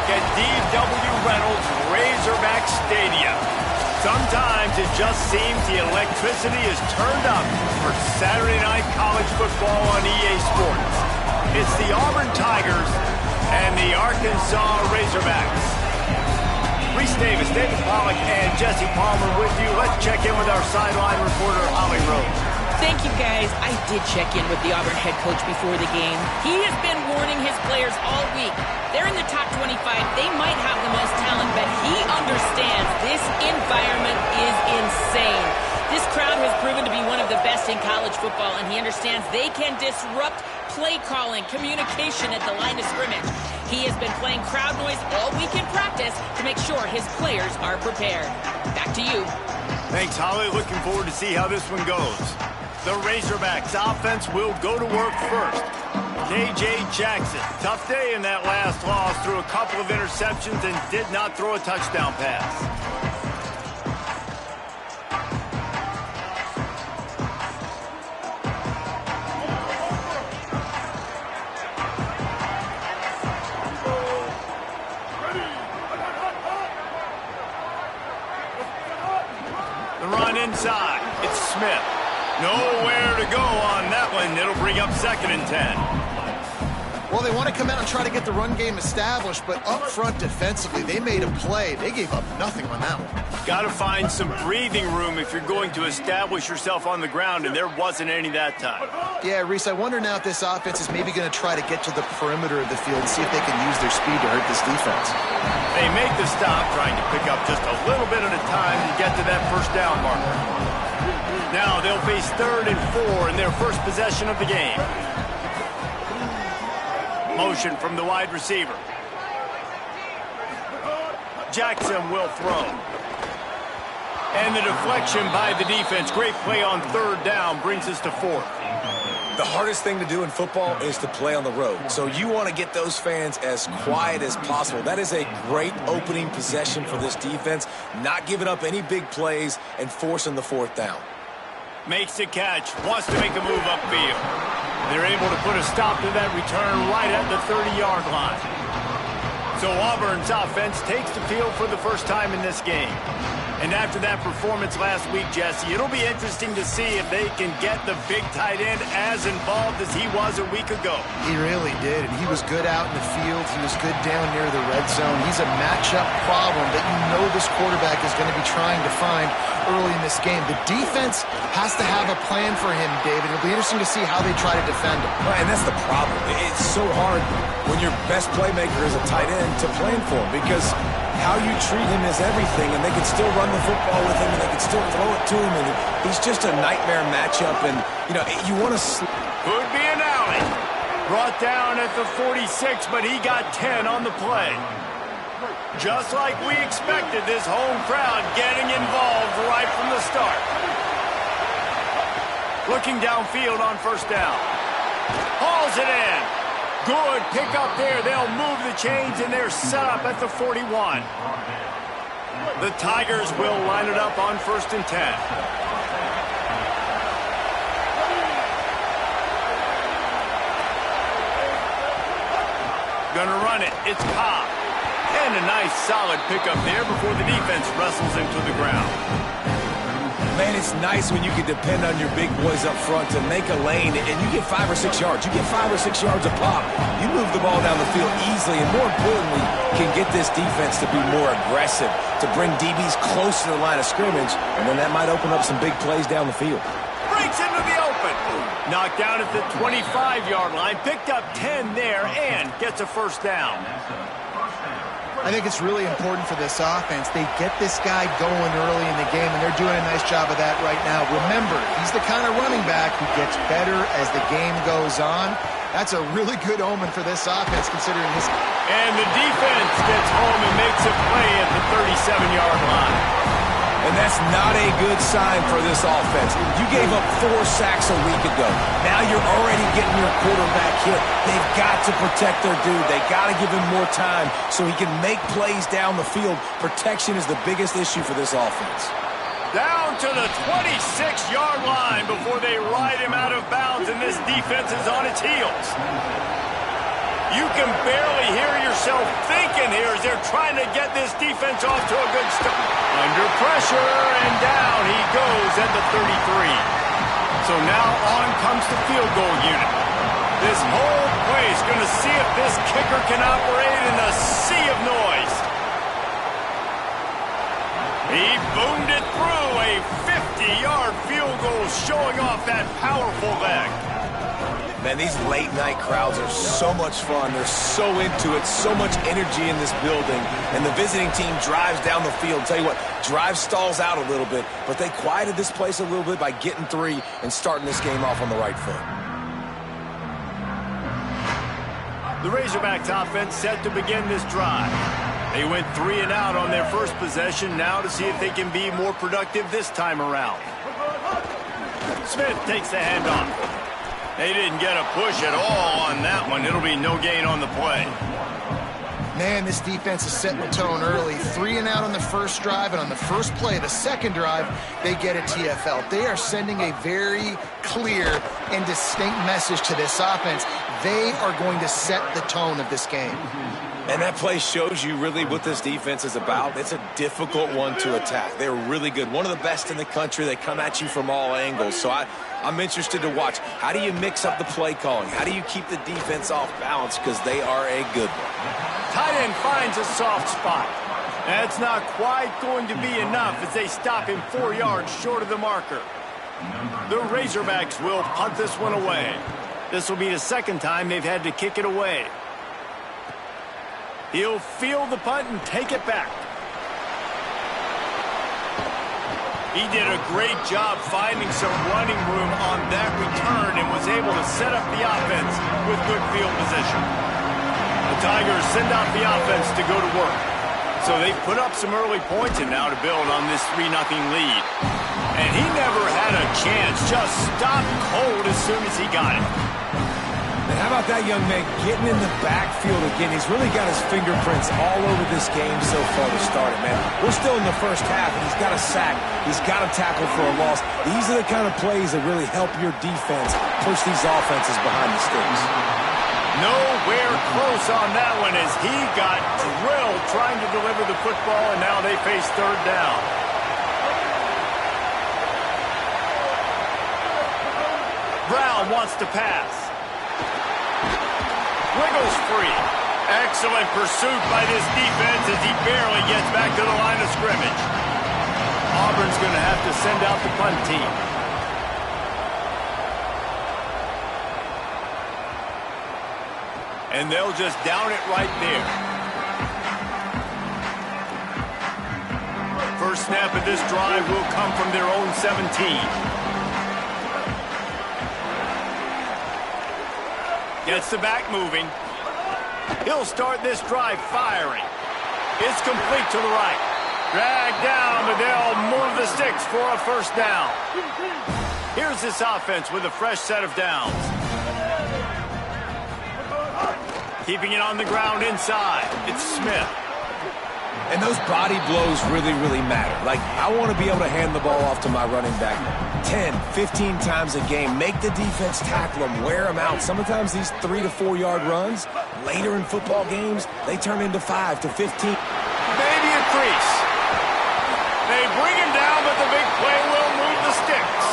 at D.W. Reynolds Razorback Stadium. Sometimes it just seems the electricity is turned up for Saturday night college football on EA Sports. It's the Auburn Tigers and the Arkansas Razorbacks. Reese Davis, David Pollack, and Jesse Palmer with you. Let's check in with our sideline reporter, Holly Rose. Thank you, guys. I did check in with the Auburn head coach before the game. He has been warning his players all week. They're in the top 25. They might have the most talent, but he understands this environment is insane. This crowd has proven to be one of the best in college football, and he understands they can disrupt play calling, communication at the line of scrimmage. He has been playing crowd noise all week in practice to make sure his players are prepared. Back to you. Thanks, Holly. Looking forward to see how this one goes. The Razorbacks offense will go to work first. J.J. Jackson, tough day in that last loss, threw a couple of interceptions and did not throw a touchdown pass. The run inside. It's Smith. Nowhere to go on that one. It'll bring up 2nd and 10. Well, they want to come out and try to get the run game established, but up front defensively, they made a play. They gave up nothing on that one. Got to find some breathing room if you're going to establish yourself on the ground, and there wasn't any that time. Yeah, Reese, I wonder now if this offense is maybe going to try to get to the perimeter of the field and see if they can use their speed to hurt this defense. They make the stop, trying to pick up just a little bit at a time to get to that first down marker. Now they'll face 3rd and 4 in their first possession of the game. Motion from the wide receiver. Jackson will throw. And the deflection by the defense. Great play on 3rd down brings us to 4th. The hardest thing to do in football is to play on the road. So you want to get those fans as quiet as possible. That is a great opening possession for this defense. Not giving up any big plays and forcing the 4th down. Makes a catch. Wants to make a move upfield. They're able to put a stop to that return right at the 30-yard line. So Auburn's offense takes the field for the first time in this game. And after that performance last week, Jesse, it'll be interesting to see if they can get the big tight end as involved as he was a week ago. He really did, and he was good out in the field. He was good down near the red zone. He's a matchup problem that you know this quarterback is going to be trying to find early in this game. The defense has to have a plan for him, David. It'll be interesting to see how they try to defend him. Right, and that's the problem. It's so hard when your best playmaker is a tight end to plan for him, because how you treat him is everything, and they can still run the football with him, and they can still throw it to him, and he's just a nightmare matchup, and, you know, you want to... Could be an alley. Brought down at the 46, but he got 10 on the play. Just like we expected, this home crowd getting involved right from the start. Looking downfield on 1st down. Hauls it in. Good pick up there. They'll move the chains, and they're set up at the 41. The Tigers will line it up on 1st and 10. Gonna run it. It's Cobb. And a nice solid pickup there before the defense wrestles him to the ground. Man, it's nice when you can depend on your big boys up front to make a lane, and you get 5 or 6 yards. You get 5 or 6 yards a pop. You move the ball down the field easily, and more importantly, can get this defense to be more aggressive, to bring DBs close to the line of scrimmage, and then that might open up some big plays down the field. Breaks into the open. Knocked down at the 25-yard line. Picked up 10 there and gets a 1st down. I think it's really important for this offense. They get this guy going early in the game, and they're doing a nice job of that right now. Remember, he's the kind of running back who gets better as the game goes on. That's a really good omen for this offense, considering this. And the defense gets home and makes a play at the 37-yard line. And that's not a good sign for this offense. You gave up 4 sacks a week ago. Now you're already getting your quarterback hit. They've got to protect their dude. They've got to give him more time so he can make plays down the field. Protection is the biggest issue for this offense. Down to the 26-yard line before they ride him out of bounds, and this defense is on its heels. You can barely hear yourself thinking here as they're trying to get this defense off to a good start. Under pressure, and down he goes at the 33. So now on comes the field goal unit. This whole place going to see if this kicker can operate in a sea of noise. He boomed it through, a 50-yard field goal showing off that powerful leg. Man, these late-night crowds are so much fun. They're so into it, so much energy in this building. And the visiting team drives down the field. Tell you what, drive stalls out a little bit, but they quieted this place a little bit by getting 3 and starting this game off on the right foot. The Razorbacks offense set to begin this drive. They went 3 and out on their first possession, now to see if they can be more productive this time around. Smith takes the handoff. They didn't get a push at all on that one. It'll be no gain on the play. Man, this defense is setting the tone early. 3 and out on the first drive, and on the first play, the second drive, they get a TFL. They are sending a very clear and distinct message to this offense. They are going to set the tone of this game. And that play shows you really what this defense is about. It's a difficult one to attack. They're really good. One of the best in the country. They come at you from all angles. So I'm interested to watch. How do you mix up the play calling? How do you keep the defense off balance? Because they are a good one. Tight end finds a soft spot. That's not quite going to be enough as they stop him 4 yards short of the marker. The Razorbacks will punt this one away. This will be the second time they've had to kick it away. He'll field the punt and take it back. He did a great job finding some running room on that return and was able to set up the offense with good field position. The Tigers send out the offense to go to work. So they've put up some early points and now to build on this 3-0 lead. And he never had a chance, just stopped cold as soon as he got it. And how about that young man getting in the backfield again? He's really got his fingerprints all over this game so far to start it, man. We're still in the first half, and he's got a sack. He's got a tackle for a loss. These are the kind of plays that really help your defense push these offenses behind the sticks. Nowhere close on that one as he got drilled trying to deliver the football, and now they face third down. Brown wants to pass. Wiggles free. Excellent pursuit by this defense as he barely gets back to the line of scrimmage. Auburn's going to have to send out the punt team. And they'll just down it right there. First snap of this drive will come from their own 17. Gets the back moving. He'll start this drive firing. It's complete to the right. Dragged down, but they'll move the sticks for a first down. Here's this offense with a fresh set of downs. Keeping it on the ground inside. It's Smith. And those body blows really, really matter. Like, I want to be able to hand the ball off to my running back 10, 15 times a game. Make the defense tackle them, wear them out. Sometimes these 3 to 4 yard runs, later in football games, they turn into 5 to 15. Maybe a crease. They bring him down, but the big play will move the sticks.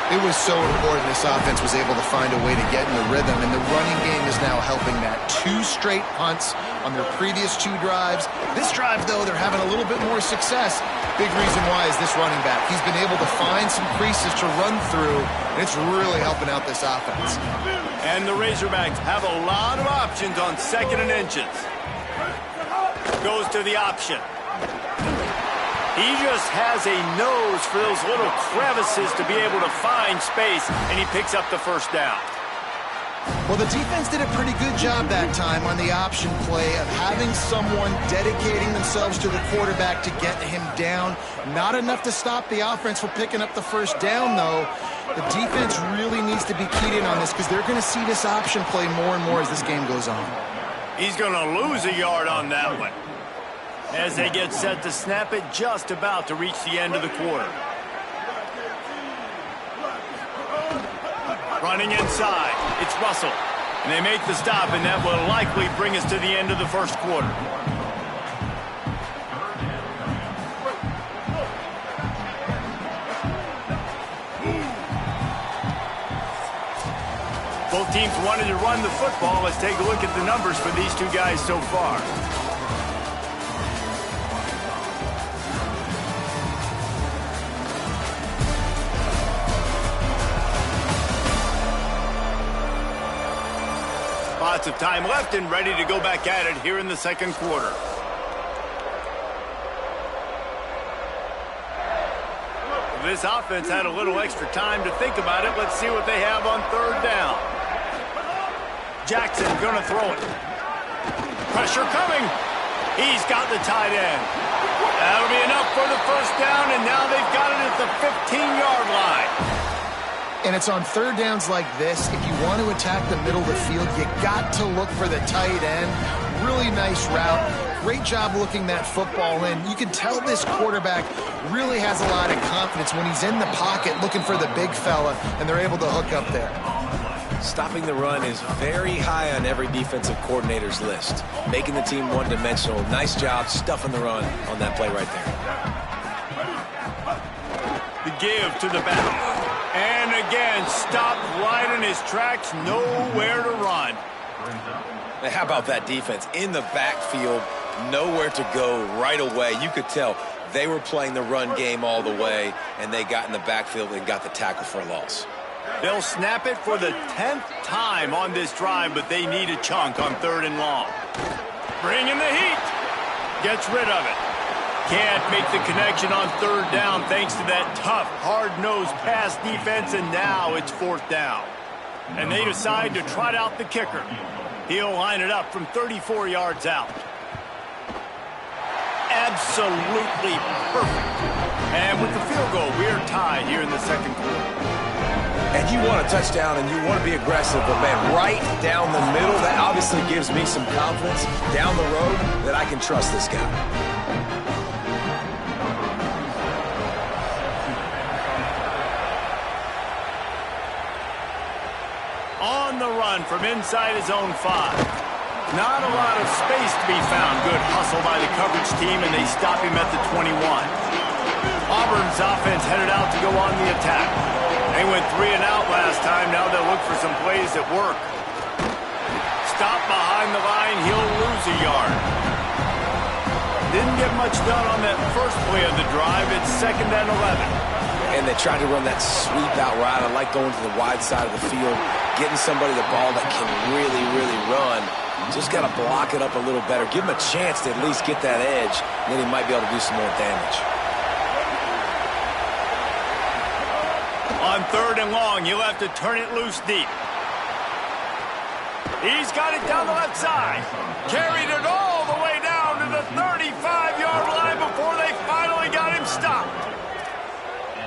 It was so important this offense was able to find a way to get in the rhythm, and the running game is now helping that. 2 straight punts on their previous 2 drives. This drive, though, they're having a little bit more success. Big reason why is this running back. He's been able to find some creases to run through, and it's really helping out this offense. And the Razorbacks have a lot of options on 2nd and inches. Goes to the option. He just has a nose for those little crevices to be able to find space, and he picks up the first down. Well, the defense did a pretty good job that time on the option play of having someone dedicating themselves to the quarterback to get him down. Not enough to stop the offense from picking up the first down, though. The defense really needs to be keyed in on this because they're going to see this option play more and more as this game goes on. He's going to lose a yard on that one. As they get set to snap it, just about to reach the end of the quarter. Running inside, it's Russell. And they make the stop, and that will likely bring us to the end of the first quarter. Both teams wanted to run the football. Let's take a look at the numbers for these two guys so far. Lots of time left and ready to go back at it here in the second quarter. This offense had a little extra time to think about it. Let's see what they have on third down. Jackson going to throw it. Pressure coming. He's got the tight end. That'll be enough for the first down, and now they've got it at the 15-yard line. And it's on third downs like this. If you want to attack the middle of the field, you got to look for the tight end. Really nice route. Great job looking that football in. You can tell this quarterback really has a lot of confidence when he's in the pocket looking for the big fella, and they're able to hook up there. Stopping the run is very high on every defensive coordinator's list. Making the team one-dimensional. Nice job stuffing the run on that play right there. The give to the back. And again, stopped right in his tracks, nowhere to run. Now, how about that defense? In the backfield, nowhere to go right away. You could tell they were playing the run game all the way, and they got in the backfield and got the tackle for a loss. They'll snap it for the 10th time on this drive, but they need a chunk on third and long. Bring in the heat. Gets rid of it. Can't make the connection on third down thanks to that tough, hard-nosed pass defense, and now it's fourth down. And they decide to trot out the kicker. He'll line it up from 34 yards out. Absolutely perfect. And with the field goal, we are tied here in the second quarter. And you want a touchdown and you want to be aggressive, but man, right down the middle, that obviously gives me some confidence down the road that I can trust this guy. On the run from inside his own 5. Not a lot of space to be found. Good hustle by the coverage team, and they stop him at the 21. Auburn's offense headed out to go on the attack. They went 3 and out last time. Now they'll look for some plays that work. Stop behind the line. He'll lose a yard. Didn't get much done on that first play of the drive. It's 2nd and 11. And they tried to run that sweep out route. I like going to the wide side of the field, getting somebody the ball that can really, really run. Just got to block it up a little better. Give him a chance to at least get that edge, and then he might be able to do some more damage. On third and long, you'll have to turn it loose deep. He's got it down the left side. Carried it all the way down to the 35-yard line before they finally got him stopped.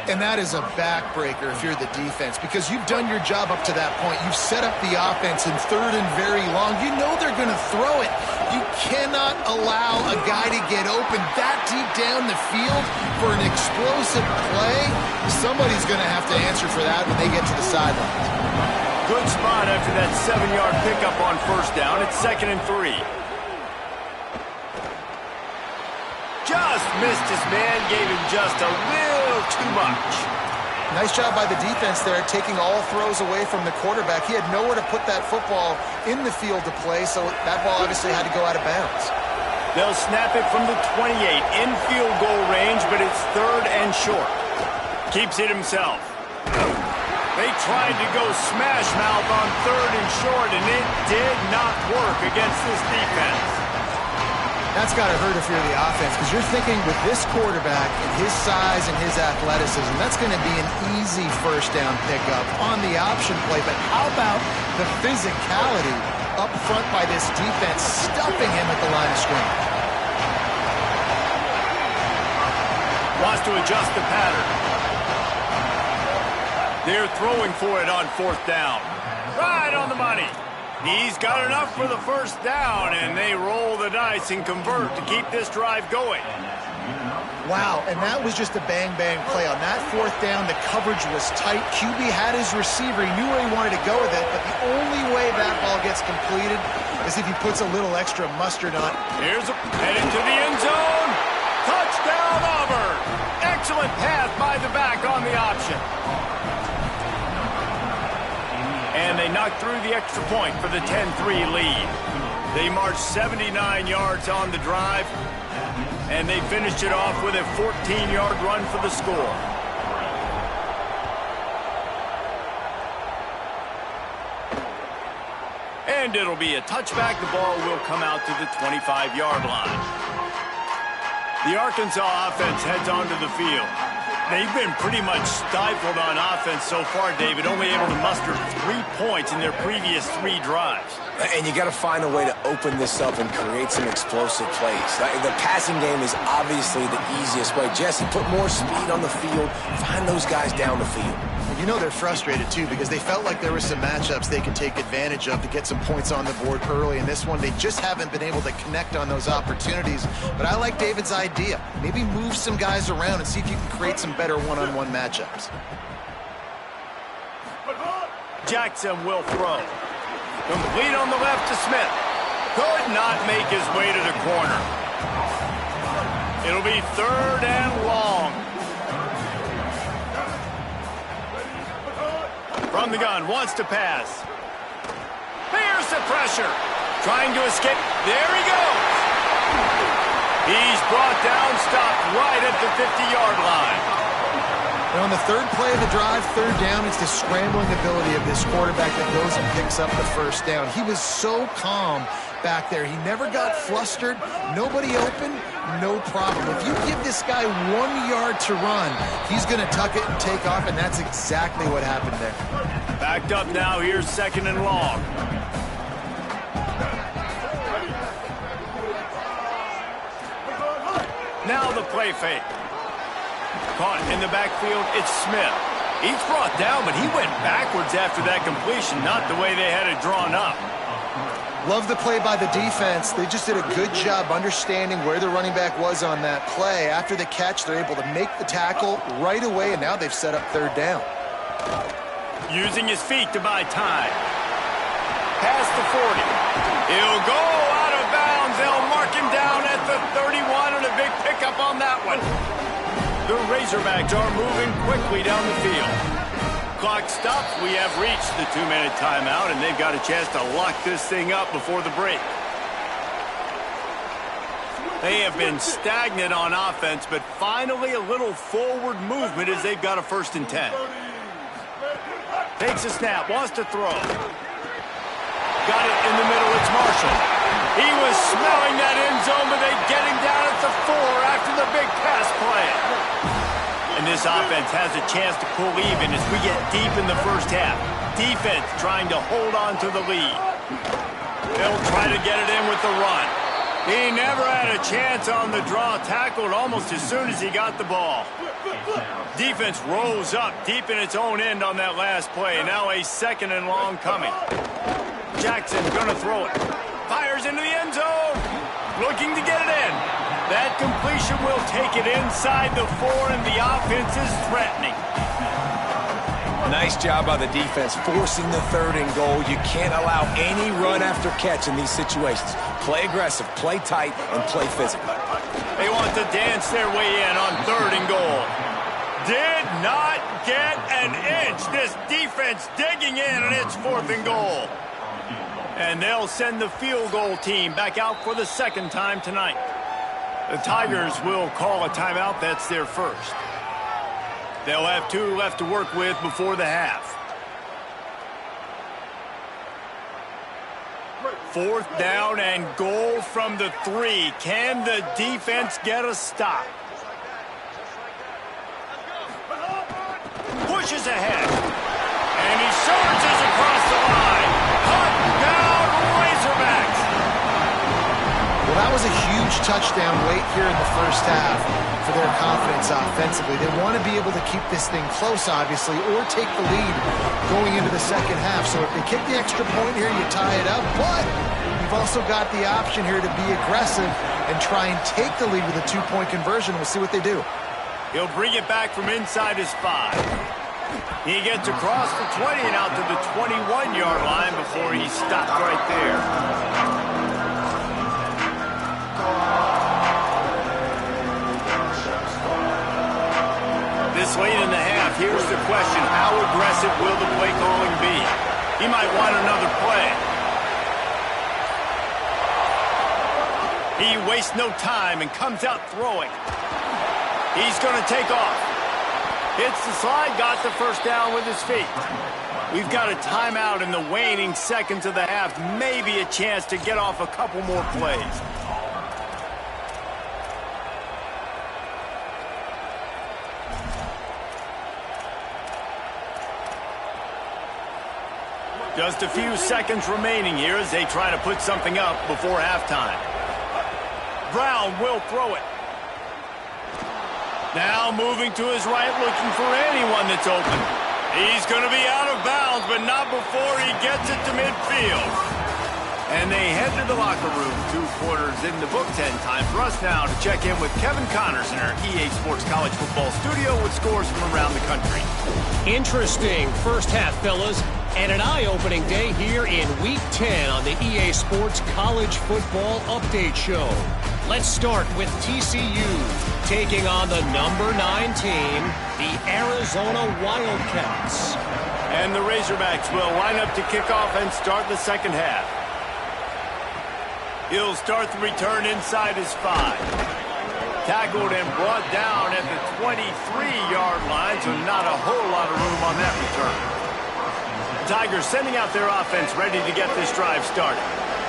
And that is a backbreaker if you're the defense, because you've done your job up to that point. You've set up the offense in third and very long. You know they're going to throw it. You cannot allow a guy to get open that deep down the field for an explosive play. Somebody's going to have to answer for that when they get to the sidelines. Good spot after that 7-yard pickup on first down. It's 2nd and 3. Just missed his man, gave him just a little too much. Nice job by the defense there, taking all throws away from the quarterback. He had nowhere to put that football in the field to play, so that ball obviously had to go out of bounds. They'll snap it from the 28 in field goal range, but it's 3rd and short. Keeps it himself. They tried to go smash mouth on 3rd and short, and it did not work against this defense. That's got to hurt if you're the offense, because you're thinking with this quarterback and his size and his athleticism, that's going to be an easy first down pickup on the option play. But how about the physicality up front by this defense, stuffing him at the line of scrimmage? Wants to adjust the pattern. They're throwing for it on 4th down. Right on the money. He's got enough for the first down, and they roll the dice and convert to keep this drive going. Wow, and that was just a bang-bang play. On that 4th down. The coverage was tight. QB had his receiver. He knew where he wanted to go with it, but the only way that ball gets completed is if he puts a little extra mustard on. Here's a heading to the end zone. Touchdown, Auburn. Excellent pass by the back on the option. And they knocked through the extra point for the 10-3 lead. They marched 79 yards on the drive, and they finished it off with a 14-yard run for the score. And it'll be a touchback. The ball will come out to the 25-yard line. The Arkansas offense heads onto the field. They've been pretty much stifled on offense so far, David, only able to muster 3 points in their previous 3 drives. And you got to find a way to open this up and create some explosive plays. The passing game is obviously the easiest way. Jesse, put more speed on the field. Find those guys down the field. You know they're frustrated, too, because they felt like there were some matchups they could take advantage of to get some points on the board early. In this one, they just haven't been able to connect on those opportunities. But I like David's idea. Maybe move some guys around and see if you can create some better one-on-one matchups. Jackson will throw. Complete on the left to Smith. Could not make his way to the corner. It'll be 3rd and long. From the gun, wants to pass. Here's the pressure. Trying to escape. There he goes. He's brought down, stopped right at the 50-yard line. And on the 3rd play of the drive, 3rd down, it's the scrambling ability of this quarterback that goes and picks up the 1st down. He was so calm back there. He never got flustered. Nobody open, no problem. If you give this guy 1 yard to run, he's going to tuck it and take off, and that's exactly what happened there. Backed up now. Here's 2nd and long. Now the play fake. Caught in the backfield, it's Smith. He's brought down, but he went backwards after that completion, not the way they had it drawn up. Love the play by the defense. They just did a good job understanding where the running back was on that play. After the catch, they're able to make the tackle right away, and now they've set up 3rd down. Using his feet to buy time. Past the 40. He'll go out of bounds. They'll mark him down at the 31, and a big pickup on that one. The Razorbacks are moving quickly down the field. Clock stops. We have reached the 2-minute timeout, and they've got a chance to lock this thing up before the break. They have been stagnant on offense, but finally a little forward movement as they've got a 1st and 10. Takes a snap, wants to throw. Got it in the middle, it's Marshall. He was smelling that end zone, but they get him down at the 4 after the big pass play. And this offense has a chance to pull even as we get deep in the 1st half. Defense trying to hold on to the lead. They'll try to get it in with the run. He never had a chance on the draw, tackled almost as soon as he got the ball. Defense rose up deep in its own end on that last play. Now a 2nd and long coming. Jackson gonna throw it. Fires into the end zone. Looking to get it in. That completion will take it inside the 4, and the offense is threatening. Nice job by the defense forcing the 3rd and goal. You can't allow any run after catch in these situations. Play aggressive, play tight, and play physical. They want to dance their way in on 3rd and goal. Did not get an inch. This defense digging in, and it's 4th and goal. And they'll send the field goal team back out for the 2nd time tonight. The Tigers will call a timeout. That's their 1st. They'll have 2 left to work with before the half. 4th down and goal from the 3. Can the defense get a stop? Pushes ahead. And he surges across the line. Touchdown, Razorbacks. Well, that was a huge touchdown late here in the 1st half for their confidence offensively. They want to be able to keep this thing close, obviously, or take the lead going into the 2nd half. So if they kick the extra point here, you tie it up. But you've also got the option here to be aggressive and try and take the lead with a 2-point conversion. We'll see what they do. He'll bring it back from inside his 5. He gets across the 20 and out to the 21-yard line before he's stopped right there. This late in the half, here's the question. How aggressive will the play calling be? He might want another play. He wastes no time and comes out throwing. He's going to take off. Hits the slide, got the first down with his feet. We've got a timeout in the waning seconds of the half. Maybe a chance to get off a couple more plays. Just a few seconds remaining here as they try to put something up before halftime. Brown will throw it. Now moving to his right, looking for anyone that's open. He's going to be out of bounds, but not before he gets it to midfield. And they head to the locker room. 2 quarters in the books, and time for us now to check in with Kevin Connors in our EA Sports College Football studio with scores from around the country. Interesting first half, fellas, and an eye-opening day here in Week 10 on the EA Sports College Football Update Show. Let's start with TCU taking on the number 9 team, the Arizona Wildcats. And the Razorbacks will line up to kick off and start the second half. He'll start the return inside his 5. Tackled and brought down at the 23-yard line, so not a whole lot of room on that return. The Tigers sending out their offense ready to get this drive started.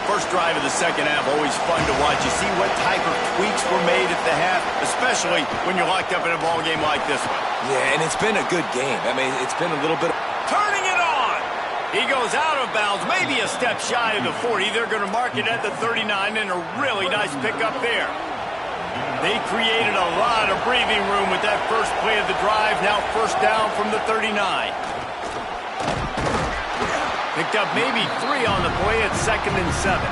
First drive of the second half, always fun to watch. You see what type of tweaks were made at the half, especially when you're locked up in a ball game like this one. Yeah, and it's been a good game. I mean, it's been a little bit... Turning it on! He goes out of bounds, maybe a step shy of the 40. They're going to mark it at the 39, and a really nice pickup there. They created a lot of breathing room with that first play of the drive. Now first down from the 39. Picked up maybe 3 on the play at 2nd and 7.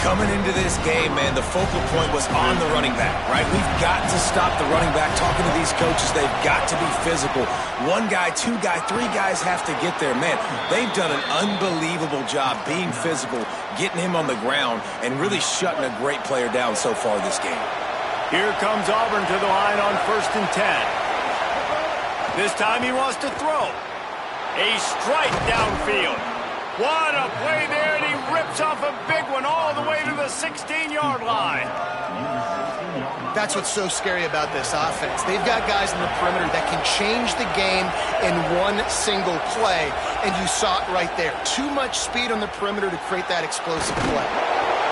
Coming into this game, man, the focal point was on the running back, right? We've got to stop the running back. Talking to these coaches, they've got to be physical. 1 guy, 2 guy, 3 guys have to get there. Man, they've done an unbelievable job being physical, getting him on the ground, and really shutting a great player down so far this game. Here comes Auburn to the line on 1st and 10. This time he wants to throw. A strike downfield. What a play there, and he rips off a big one all the way to the 16-yard line. That's what's so scary about this offense. They've got guys in the perimeter that can change the game in one single play, and you saw it right there. Too much speed on the perimeter to create that explosive play.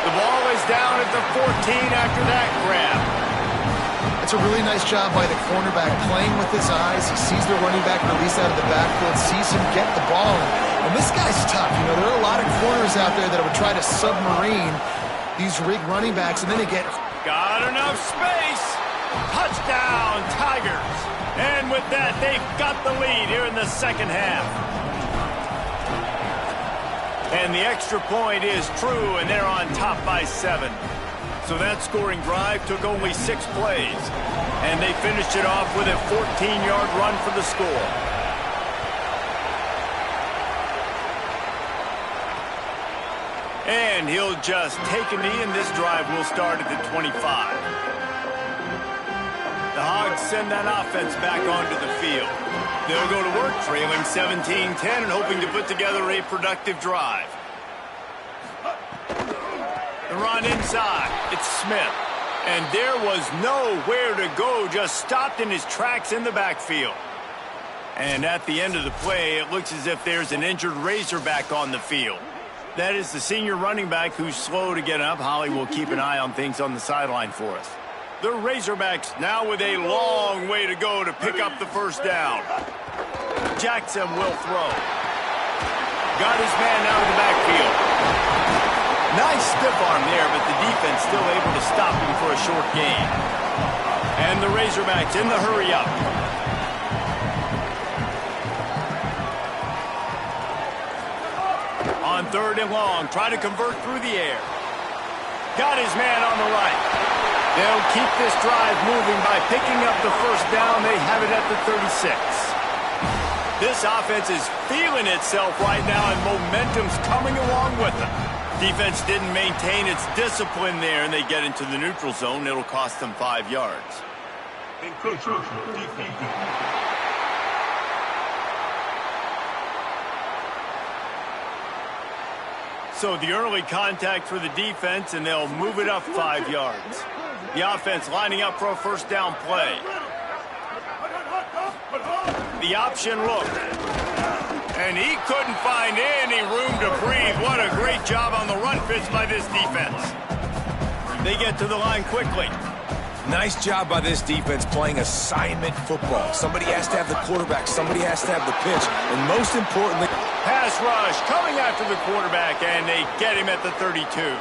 The ball is down at the 14 after that grab. It's a really nice job by the cornerback playing with his eyes. He sees the running back release out of the backfield, sees him get the ball. And this guy's tough. You know, there are a lot of corners out there that would try to submarine these rig running backs, and then they get... Got enough space. Touchdown, Tigers. And with that, they've got the lead here in the second half. And the extra point is true, and they're on top by 7. So that scoring drive took only 6 plays. And they finished it off with a 14-yard run for the score. And he'll just take a knee, and this drive will start at the 25. The Hogs send that offense back onto the field. They'll go to work trailing 17-10 and hoping to put together a productive drive. The run inside. It's Smith. And there was nowhere to go, just stopped in his tracks in the backfield. And at the end of the play, it looks as if there's an injured Razorback on the field. That is the senior running back who's slow to get up. Holly will keep an eye on things on the sideline for us. The Razorbacks now with a long way to go to pick up the first down. Jackson will throw. Got his man out of the backfield. Nice stiff arm there, but the defense still able to stop him for a short gain. And the Razorbacks in the hurry up. On 3rd and long, try to convert through the air. Got his man on the right. They'll keep this drive moving by picking up the first down. They have it at the 36. This offense is feeling itself right now, and momentum's coming along with them. Defense didn't maintain its discipline there, and they get into the neutral zone. It'll cost them 5 yards. So the early contact for the defense, and they'll move it up 5 yards. The offense lining up for a first down play. The option look. And he couldn't find any room to breathe. What a great job on the run fits by this defense. They get to the line quickly. Nice job by this defense playing assignment football. Somebody has to have the quarterback. Somebody has to have the pitch. And most importantly, pass rush coming after the quarterback, and they get him at the 32.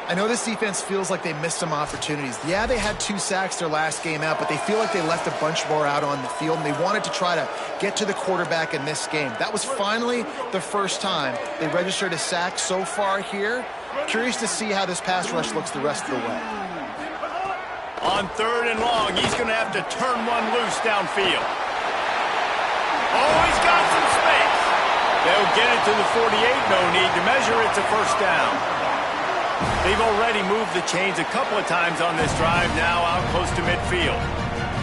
I know this defense feels like they missed some opportunities. Yeah, they had 2 sacks their last game out, but they feel like they left a bunch more out on the field, and they wanted to try to get to the quarterback in this game. That was finally the first time they registered a sack so far here. Curious to see how this pass rush looks the rest of the way. On 3rd and long, he's going to have to turn one loose downfield. Oh, he's got some space. They'll get it to the 48. No need to measure. It's a first down. They've already moved the chains a couple of times on this drive, now out close to midfield.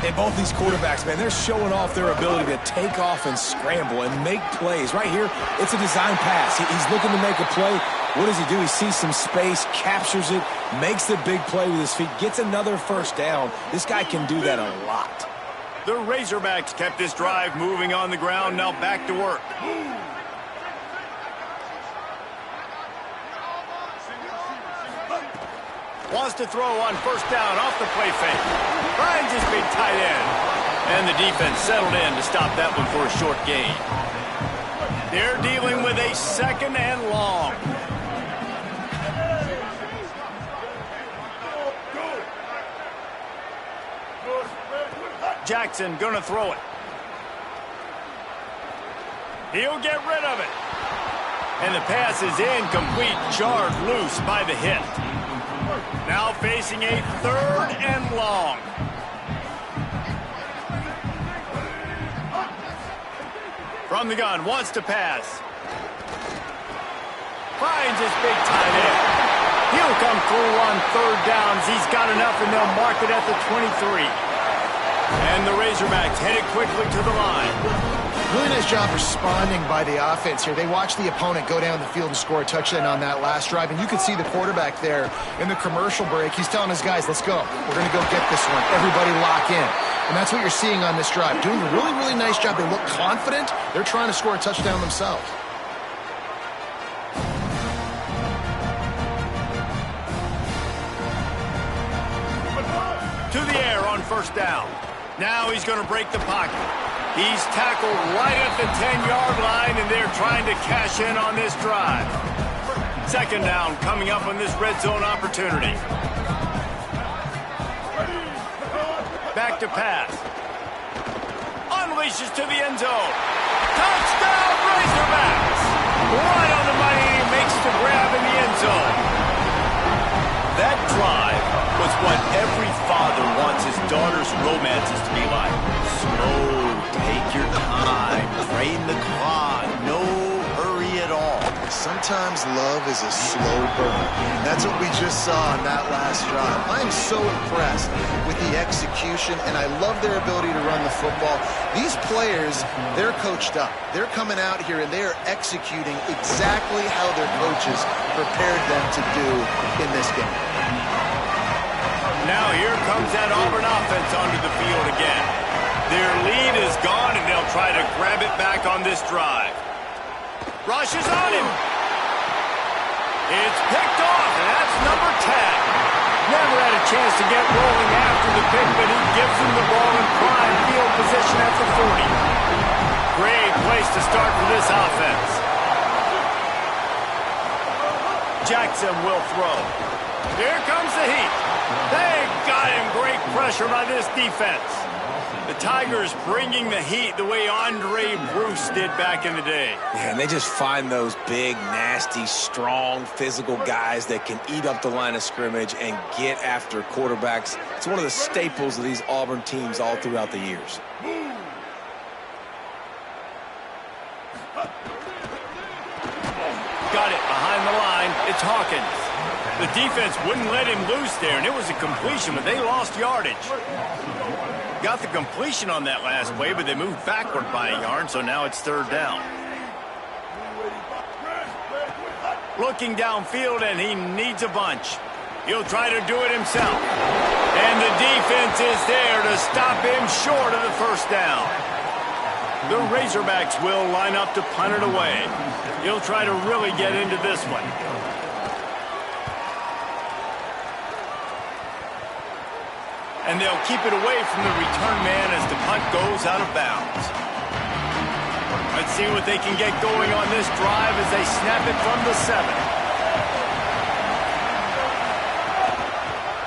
And both these quarterbacks, man, they're showing off their ability to take off and scramble and make plays. Right here, it's a design pass. He's looking to make a play. What does he do? He sees some space, captures it, makes the big play with his feet, gets another first down. This guy can do that a lot. The Razorbacks kept this drive moving on the ground, now back to work. Wants to throw on first down off the play fake. Finds his big tight end. And the defense settled in to stop that one for a short gain. They're dealing with a 2nd and long. Jackson gonna throw it. He'll get rid of it. And the pass is incomplete, jarred loose by the hit. Now facing a 3rd and long. From the gun, wants to pass. Finds his big tight end. He'll come through on 3rd downs. He's got enough, and they'll mark it at the 23. And the Razorbacks headed quickly to the line. Really nice job responding by the offense here. They watched the opponent go down the field and score a touchdown on that last drive. And you can see the quarterback there in the commercial break. He's telling his guys, let's go. We're going to go get this one. Everybody lock in. And that's what you're seeing on this drive. Doing a really, really nice job. They look confident. They're trying to score a touchdown themselves. To the air on first down. Now he's going to break the pocket. He's tackled right at the 10-yard line, and they're trying to cash in on this drive. 2nd down coming up on this red zone opportunity. Back to pass. Unleashes to the end zone. Touchdown, Razorbacks! Right on the money, he makes the grab in the end zone. That drive was what every father wants his daughter's romances to be like. Slow, take your time, drain the clock, no hurry at all. Sometimes love is a slow burn. That's what we just saw on that last drive. I'm so impressed with the execution, and I love their ability to run the football. These players, they're coached up. They're coming out here, and they are executing exactly how their coaches prepared them to do in this game. Now here comes that Auburn offense onto the field again. Their lead is gone, and they'll try to grab it back on this drive. Rush is on him. It's picked off, and that's number 10. Never had a chance to get rolling after the pick, but he gives him the ball in prime field position at the 40. Great place to start for this offense. Jackson will throw. Here comes the heat. They got him. Great pressure by this defense. The Tigers bringing the heat the way Andre Bruce did back in the day. Yeah, and they just find those big, nasty, strong, physical guys that can eat up the line of scrimmage and get after quarterbacks. It's one of the staples of these Auburn teams all throughout the years. Got it behind the line. It's Hawkins. The defense wouldn't let him loose there, and it was a completion, but they lost yardage. Got the completion on that last play, but they moved backward by a yard, so now it's third down. Looking downfield, and he needs a bunch. He'll try to do it himself. And the defense is there to stop him short of the first down. The Razorbacks will line up to punt it away. He'll try to really get into this one. And they'll keep it away from the return man as the punt goes out of bounds. Let's see what they can get going on this drive as they snap it from the 7.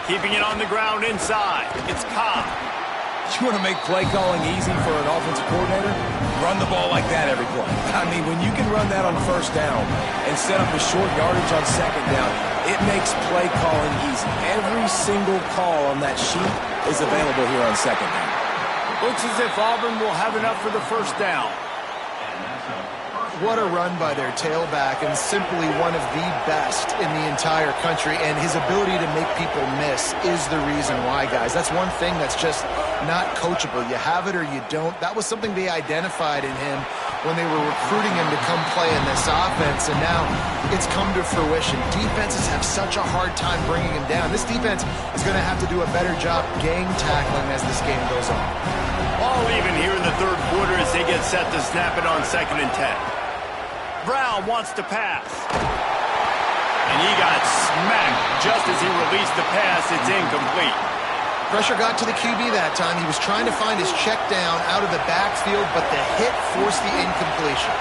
Keeping it on the ground inside. It's Cobb. You want to make play calling easy for an offensive coordinator? Run the ball like that every play. I mean, when you can run that on first down and set up a short yardage on second down, it makes play calling easy. Every single call on that sheet is available here on second down. Looks as if Auburn will have enough for the first down. What a run by their tailback, and simply one of the best in the entire country. And his ability to make people miss is the reason why, guys. That's one thing that's just not coachable. You have it or you don't. That was something they identified in him when they were recruiting him to come play in this offense, and now it's come to fruition. Defenses have such a hard time bringing him down. This defense is going to have to do a better job gang tackling as this game goes on. All even here in the third quarter as they get set to snap it on 2nd and 10. Brown wants to pass. And he got smacked just as he released the pass. It's incomplete. Pressure got to the QB that time. He was trying to find his check down out of the backfield, but the hit forced the incompletion.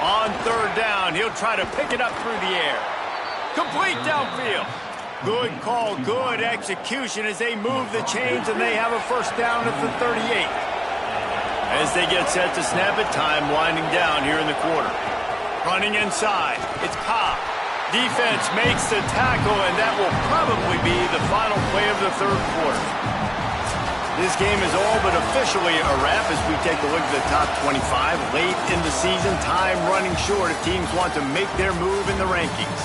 On third down, he'll try to pick it up through the air. Complete downfield. Good call, good execution as they move the chains, and they have a first down at the 38. As they get set to snap it, time winding down here in the quarter. Running inside, it's Cobb. Defense makes the tackle, and that will probably be the final play of the third quarter. This game is all but officially a wrap as we take a look at the top 25. Late in the season, time running short if teams want to make their move in the rankings.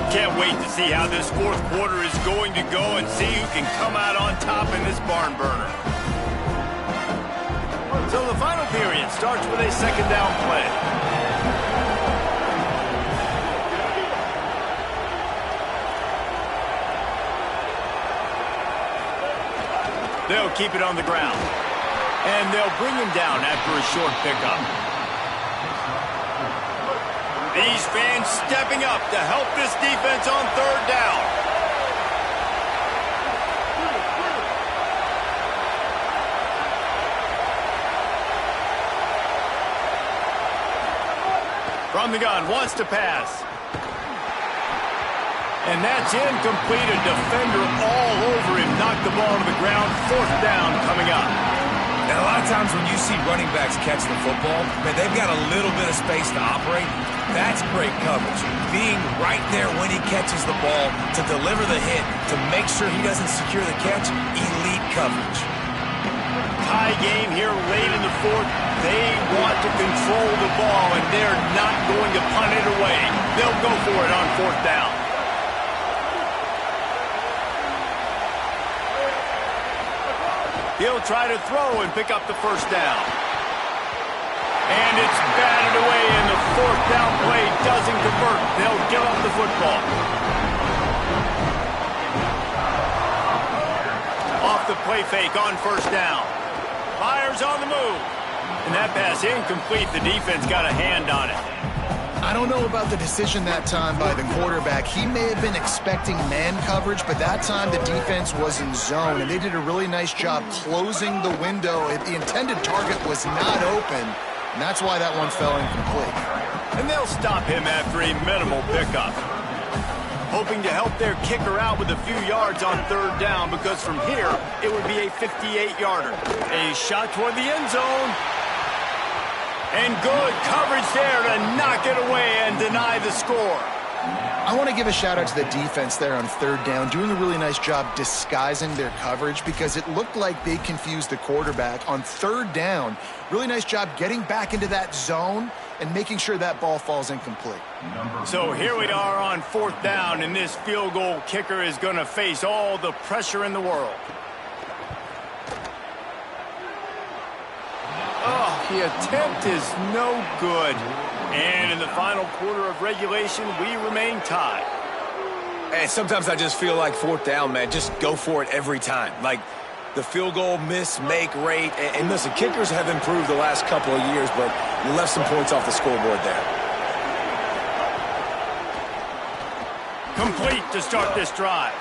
Can't wait to see how this fourth quarter is going to go and see who can come out on top in this barn burner. So the final period starts with a second down play. They'll keep it on the ground. And they'll bring him down after a short pickup. These fans stepping up to help this defense on third down. From the gun, wants to pass. And that's incomplete. A defender all over him. Knocked the ball to the ground. Fourth down coming up. And a lot of times when you see running backs catch the football, man, they've got a little bit of space to operate. That's great coverage. Being right there when he catches the ball to deliver the hit, to make sure he doesn't secure the catch, elite coverage. Tie game here late in the fourth. They want to control the ball, and they're not going to punt it away. They'll go for it on fourth down. He'll try to throw and pick up the first down. And it's batted away, and the fourth down play doesn't convert. They'll give up the football. Off the play fake on first down. Fires on the move. And that pass incomplete. The defense got a hand on it. I don't know about the decision that time by the quarterback. He may have been expecting man coverage, but that time the defense was in zone, and they did a really nice job closing the window. The intended target was not open, and that's why that one fell incomplete. And they'll stop him after a minimal pickup. Hoping to help their kicker out with a few yards on third down, because from here, it would be a 58-yarder. A shot toward the end zone. And good coverage there to knock it away and deny the score. I want to give a shout out to the defense there on third down, doing a really nice job disguising their coverage, because it looked like they confused the quarterback on third down. Really nice job getting back into that zone and making sure that ball falls incomplete. So here we are on fourth down, and this field goal kicker is going to face all the pressure in the world. Oh, the attempt is no good. And in the final quarter of regulation, we remain tied. And sometimes I just feel like fourth down, man, just go for it every time. Like the field goal miss-make rate. And listen, kickers have improved the last couple of years, but you left some points off the scoreboard there. Complete to start this drive.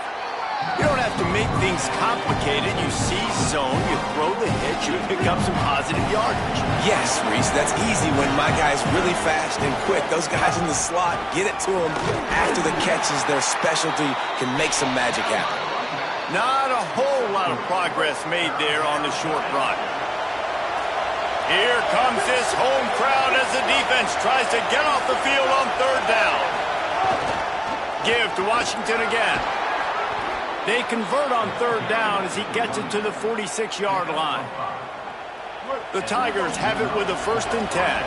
You don't have to make things complicated. You see zone, you throw the hitch, you pick up some positive yardage. Yes, Reese, that's easy when my guy's really fast and quick. Those guys in the slot, get it to them after the catches. Their specialty can make some magic happen. Not a whole lot of progress made there on the short run. Here comes this home crowd as the defense tries to get off the field on third down. Give to Washington again. They convert on third down as he gets it to the 46-yard line. The Tigers have it with a 1st and 10.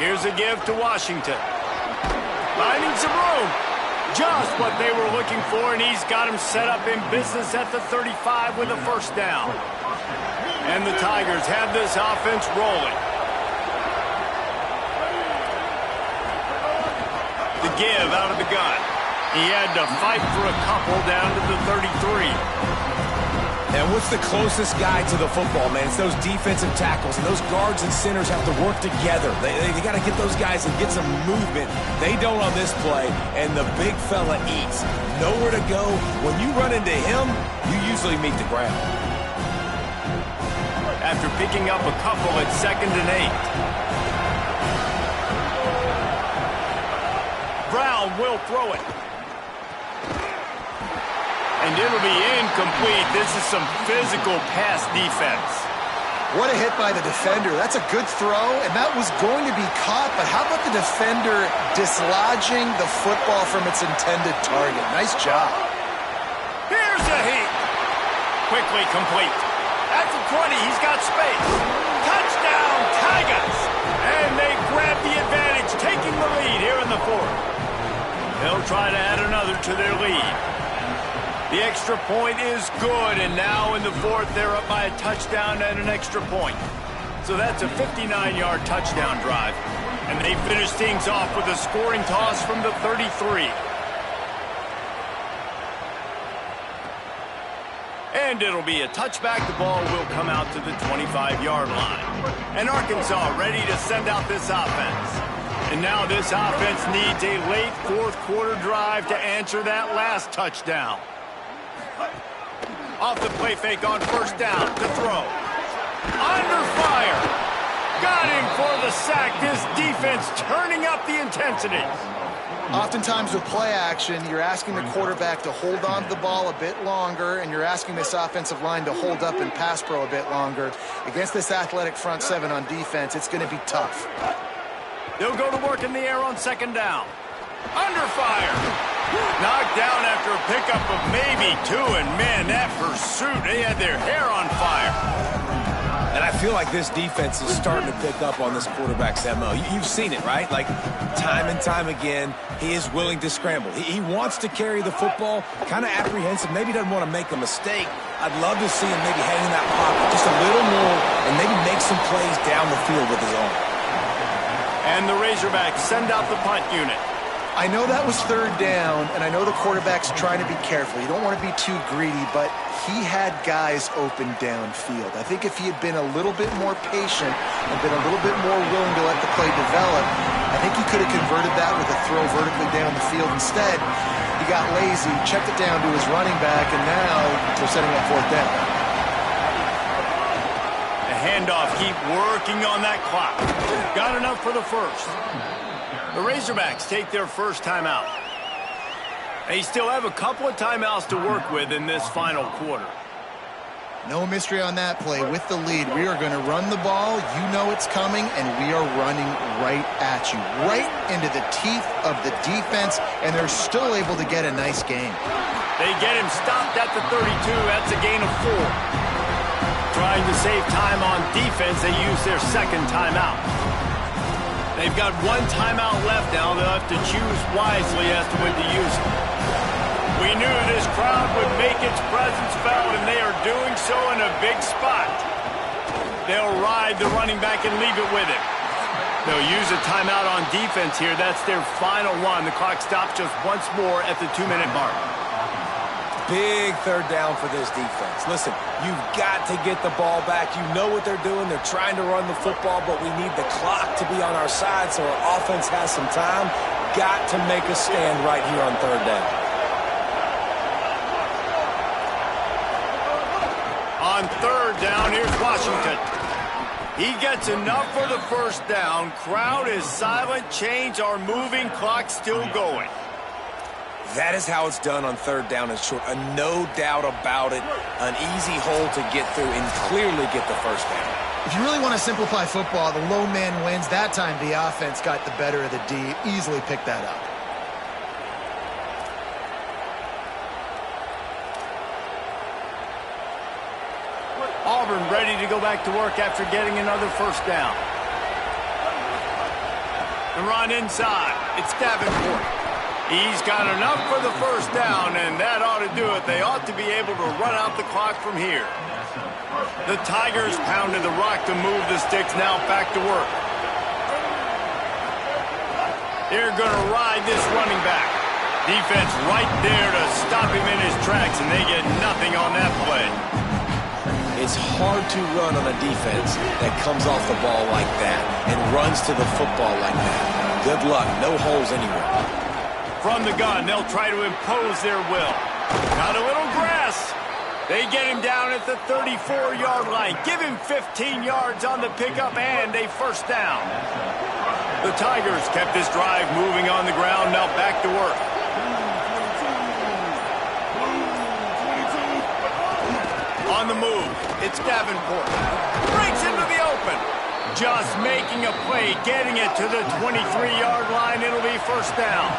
Here's a give to Washington. Finding some room. Just what they were looking for, and he's got him set up in business at the 35 with a 1st down. And the Tigers have this offense rolling. The give out of the gun. He had to fight for a couple down to the 33. And what's the closest guy to the football, man? It's those defensive tackles, and those guards and centers have to work together. They got to get those guys and get some movement. They don't on this play, and the big fella eats. Nowhere to go. When you run into him, you usually meet the ground. After picking up a couple at 2nd and 8. Brown will throw it. And it'll be incomplete. This is some physical pass defense. What a hit by the defender. That's a good throw, and that was going to be caught, but how about the defender dislodging the football from its intended target? Nice job. Here's a heat. Quickly complete. At the 20, he's got space. Touchdown, Tigers! And they grab the advantage, taking the lead here in the 4th. They'll try to add another to their lead. The extra point is good, and now in the 4th, they're up by a touchdown and an extra point. So that's a 59-yard touchdown drive. And they finish things off with a scoring toss from the 33. And it'll be a touchback. The ball will come out to the 25-yard line. And Arkansas ready to send out this offense. And now this offense needs a late 4th quarter drive to answer that last touchdown. Off the play fake on 1st down to throw. Under fire. Got him for the sack. This defense turning up the intensity. Oftentimes with play action, you're asking the quarterback to hold on to the ball a bit longer, and you're asking this offensive line to hold up in pass pro a bit longer. Against this athletic front 7 on defense, it's going to be tough. They'll go to work in the air on 2nd down. Under fire. Knocked down after a pickup of maybe 2, and man, that pursuit, they had their hair on fire. And I feel like this defense is starting to pick up on this quarterback's MO. You've seen it, right? Like, time and time again, he is willing to scramble. He wants to carry the football, kind of apprehensive, maybe doesn't want to make a mistake. I'd love to see him maybe hang in that pocket just a little more and maybe make some plays down the field with his own. And the Razorbacks send out the punt unit. I know that was third down, and I know the quarterback's trying to be careful. You don't want to be too greedy, but he had guys open downfield. I think if he had been a little bit more patient and been a little bit more willing to let the play develop, I think he could have converted that with a throw vertically down the field. Instead, he got lazy, checked it down to his running back, and now they're setting up fourth down. The handoff, keep working on that clock. Got enough for the first. The Razorbacks take their first timeout. They still have a couple of timeouts to work with in this final quarter. No mystery on that play. With the lead, we are going to run the ball. You know it's coming, and we are running right at you, right into the teeth of the defense, and they're still able to get a nice gain. They get him stopped at the 32. That's a gain of 4. Trying to save time on defense, they use their second timeout. They've got one timeout left now. They'll have to choose wisely as to when to use it. We knew this crowd would make its presence felt, and they are doing so in a big spot. They'll ride the running back and leave it with him. They'll use a timeout on defense here. That's their final one. The clock stops just once more at the 2-minute mark. Big third down for this defense. Listen, you've got to get the ball back. You know what they're doing. They're trying to run the football, but we need the clock to be on our side so our offense has some time. Got to make a stand right here on third down. On third down, here's Washington. He gets enough for the first down. Crowd is silent. Chains are moving. Clock still going. That is how it's done on third down and short. No doubt about it. An easy hole to get through and clearly get the first down. If you really want to simplify football, the low man wins. That time the offense got the better of the D. Easily picked that up. Auburn ready to go back to work after getting another first down. And run inside. It's Davenport. He's got enough for the first down, and that ought to do it. They ought to be able to run out the clock from here. The Tigers pounded the rock to move the sticks. Now back to work. They're going to ride this running back. Defense right there to stop him in his tracks, and they get nothing on that play. It's hard to run on a defense that comes off the ball like that and runs to the football like that. Good luck. No holes anywhere. From the gun, they'll try to impose their will. Got a little grass. They get him down at the 34-yard line. Give him 15 yards on the pickup and a first down. The Tigers kept this drive moving on the ground. Now back to work. On the move, it's Davenport. Breaks into the open. Just making a play, getting it to the 23-yard line. It'll be first down.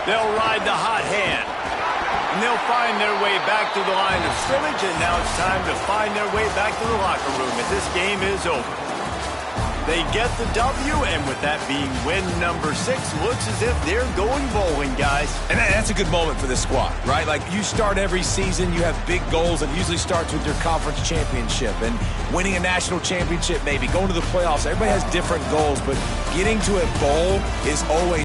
They'll ride the hot hand, and they'll find their way back to the line of scrimmage, and now it's time to find their way back to the locker room as this game is over. They get the W, and with that being win number 6, looks as if they're going bowling, guys. And that's a good moment for this squad, right? Like, you start every season, you have big goals, and it usually starts with your conference championship and winning a national championship, maybe going to the playoffs. Everybody has different goals, but getting to a bowl is always